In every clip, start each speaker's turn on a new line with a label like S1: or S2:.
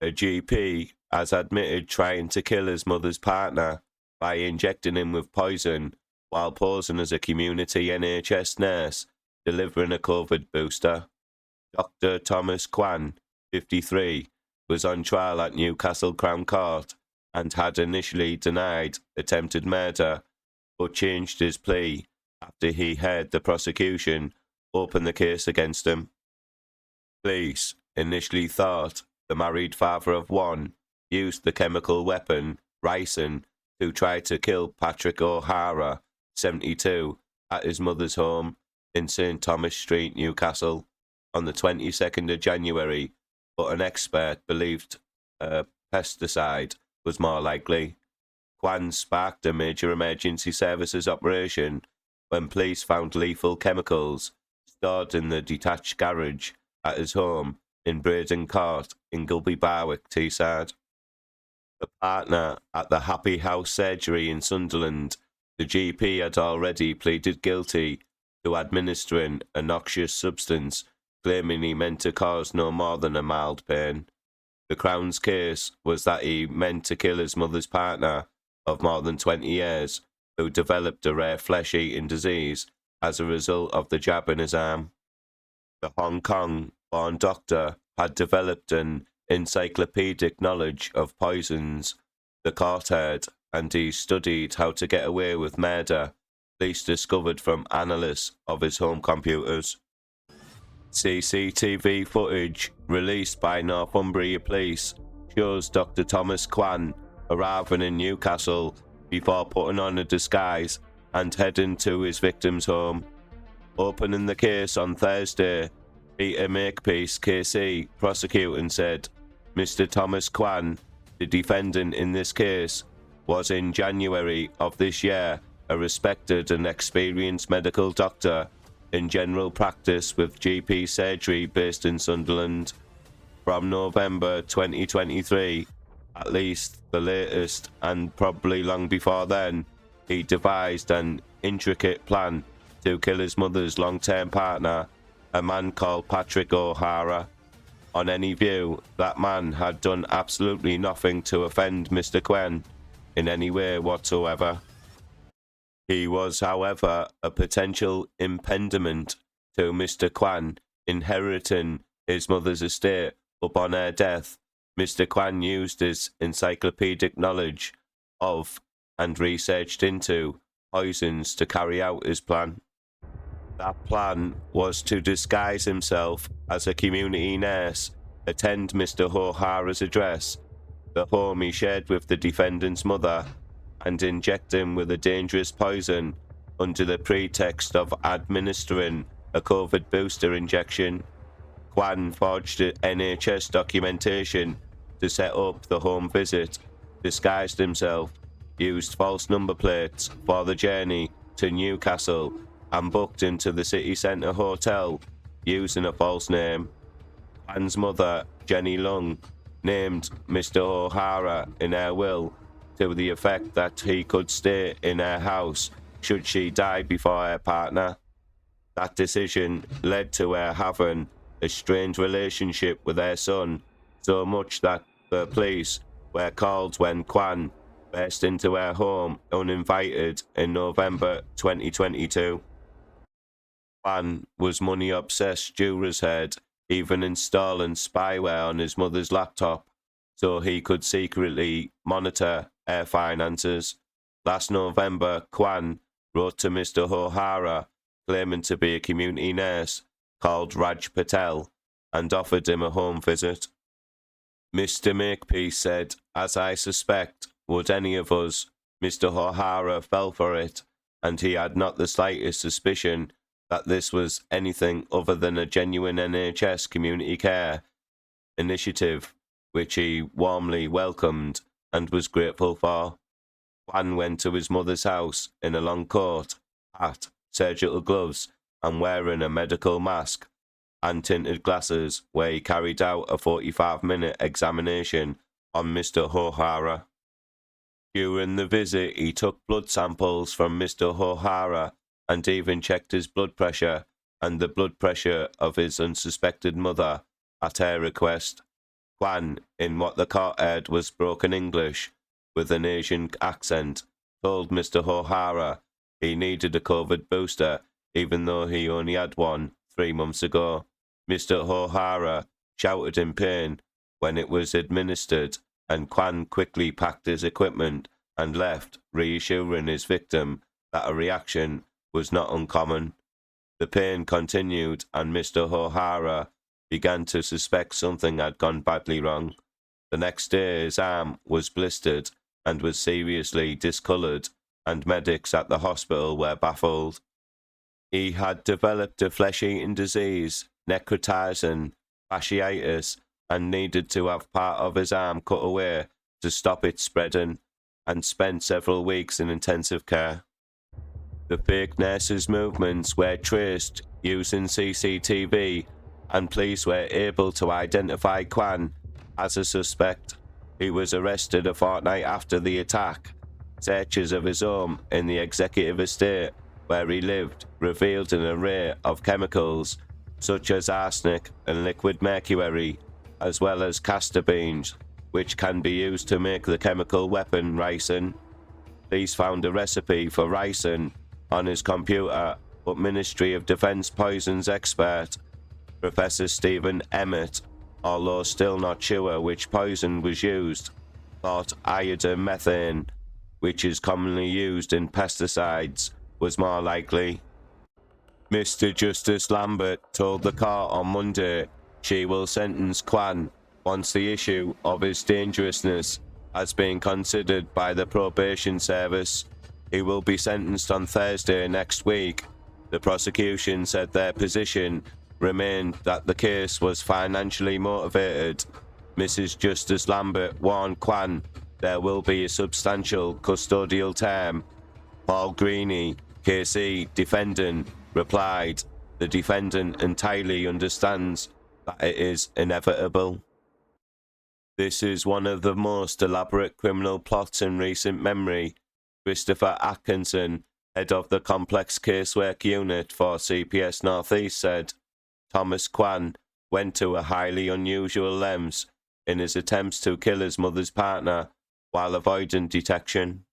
S1: A GP has admitted trying to kill his mother's partner by injecting him with poison while posing as a community NHS nurse delivering a COVID booster. Dr. Thomas Kwan, 53, was on trial at Newcastle Crown Court and had initially denied attempted murder, but changed his plea after he heard the prosecution open the case against him. Police initially thought the married father of one used the chemical weapon, ricin, to try to kill Patrick O'Hara, 72, at his mother's home in St Thomas Street, Newcastle, on the 22nd of January, but an expert believed pesticide was more likely. Kwan sparked a major emergency services operation when police found lethal chemicals stored in the detached garage at his home in Braden Court, Ingleby Barwick, Teesside. The partner at the Happy House surgery in Sunderland, the GP had already pleaded guilty to administering a noxious substance, claiming he meant to cause no more than a mild pain. The Crown's case was that he meant to kill his mother's partner of more than 20 years, who developed a rare flesh-eating disease as a result of the jab in his arm. The Hong Kong-born doctor had developed an encyclopedic knowledge of poisons, the court heard, and he studied how to get away with murder, police discovered from analysis of his home computers. CCTV footage released by Northumbria Police shows Dr. Thomas Kwan arriving in Newcastle before putting on a disguise and heading to his victim's home. Opening the case on Thursday, Peter Makepeace, KC, prosecuting, said Mr. Thomas Kwan, the defendant in this case, was in January of this year a respected and experienced medical doctor in general practice with GP surgery based in Sunderland. From November 2023, at least the latest, and probably long before then, he devised an intricate plan to kill his mother's long-term partner, a man called Patrick O'Hara. On any view, that man had done absolutely nothing to offend Mr. Kwan in any way whatsoever. He was, however, a potential impediment to Mr. Kwan inheriting his mother's estate upon her death. Mr. Kwan used his encyclopedic knowledge of and researched into poisons to carry out his plan. That plan was to disguise himself as a community nurse, attend Mr. O'Hara's address, the home he shared with the defendant's mother, and inject him with a dangerous poison under the pretext of administering a COVID booster injection. Kwan forged NHS documentation to set up the home visit, disguised himself, used false number plates for the journey to Newcastle, and booked into the city centre hotel using a false name. Kwan's mother, Jenny Lung, named Mr. O'Hara in her will to the effect that he could stay in her house should she die before her partner. That decision led to her having a strained relationship with her son, so much that the police were called when Kwan burst into her home uninvited in November 2022. Kwan was money-obsessed jurors heard, even installing spyware on his mother's laptop so he could secretly monitor her finances. Last November, Kwan wrote to Mr. O'Hara, claiming to be a community nurse called Raj Patel, and offered him a home visit. Mr. Makepeace said, "As I suspect, would any of us, Mr. O'Hara fell for it, and he had not the slightest suspicion that this was anything other than a genuine NHS community care initiative, which he warmly welcomed and was grateful for." Kwan went to his mother's house in a long coat, hat, surgical gloves, and wearing a medical mask and tinted glasses, where he carried out a 45-minute examination on Mr. O'Hara. During the visit, he took blood samples from Mr. O'Hara and even checked his blood pressure and the blood pressure of his unsuspected mother at her request. Kwan, in what the court heard was broken English with an Asian accent, told Mr. O'Hara he needed a COVID booster even though he only had one 3 months ago. Mr. O'Hara shouted in pain when it was administered, and Kwan quickly packed his equipment and left, reassuring his victim that a reaction was not uncommon. The pain continued, and Mr. O'Hara began to suspect something had gone badly wrong. The next day his arm was blistered and was seriously discoloured, and medics at the hospital were baffled. He had developed a flesh-eating disease, necrotizing fasciitis, and needed to have part of his arm cut away to stop it spreading, and spent several weeks in intensive care. The fake nurse's movements were traced using CCTV, and police were able to identify Kwan as a suspect. He was arrested a fortnight after the attack. Searches of his home in the executive estate where he lived revealed an array of chemicals such as arsenic and liquid mercury, as well as castor beans, which can be used to make the chemical weapon ricin. Police found a recipe for ricin on his computer, but Ministry of Defence poisons expert Professor Stephen Emmett, although still not sure which poison was used, thought iodine-methane, which is commonly used in pesticides, was more likely. Mr. Justice Lambert told the court on Monday she will sentence Kwan once the issue of his dangerousness has been considered by the probation service. He will be sentenced on Thursday next week. The prosecution said their position remained that the case was financially motivated. Mrs. Justice Lambert warned Kwan there will be a substantial custodial term. Paul Greene, KC defendant, replied, "The defendant entirely understands that it is inevitable." This is one of the most elaborate criminal plots in recent memory. Christopher Atkinson, head of the Complex Casework Unit for CPS North East, said Thomas Kwan went to a highly unusual lengths in his attempts to kill his mother's partner while avoiding detection.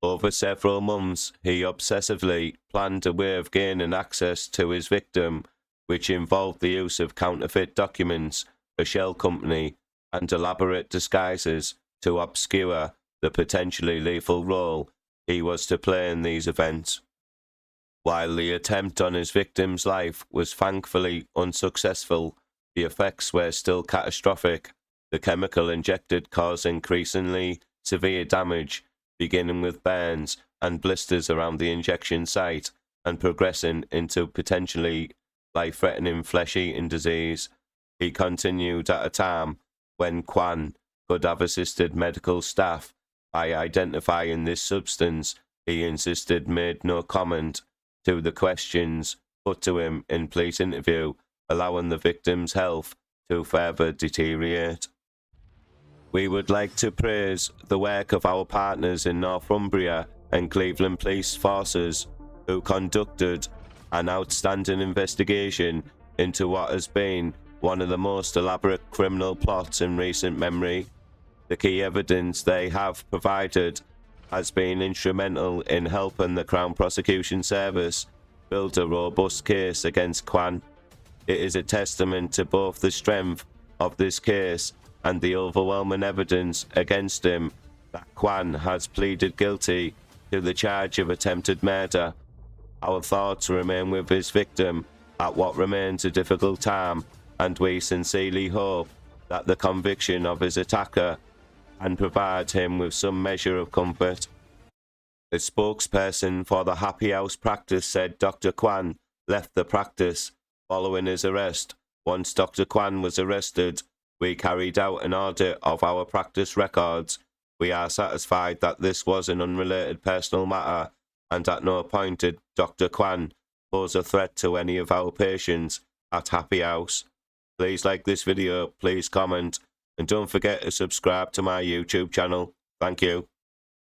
S1: Over several months, he obsessively planned a way of gaining access to his victim, which involved the use of counterfeit documents, a shell company, and elaborate disguises to obscure the potentially lethal role he was to play in these events. While the attempt on his victim's life was thankfully unsuccessful, the effects were still catastrophic. The chemical injected caused increasingly severe damage, beginning with burns and blisters around the injection site and progressing into potentially life-threatening flesh-eating disease. He continued at a time when Kwan could have assisted medical staff by identifying this substance. He insisted made no comment to the questions put to him in police interview, allowing the victim's health to further deteriorate. We would like to praise the work of our partners in Northumbria and Cleveland Police Forces, who conducted an outstanding investigation into what has been one of the most elaborate criminal plots in recent memory. The key evidence they have provided has been instrumental in helping the Crown Prosecution Service build a robust case against Kwan. It is a testament to both the strength of this case and the overwhelming evidence against him that Kwan has pleaded guilty to the charge of attempted murder. Our thoughts remain with his victim at what remains a difficult time, and we sincerely hope that the conviction of his attacker can provide him with some measure of comfort. A spokesperson for the Happy House practice said Dr. Kwan left the practice following his arrest. Once Dr. Kwan was arrested, we carried out an audit of our practice records. We are satisfied that this was an unrelated personal matter, and at no point did Dr. Kwan pose a threat to any of our patients at Happy House. Please like this video, please comment, and don't forget to subscribe to my YouTube channel. Thank you.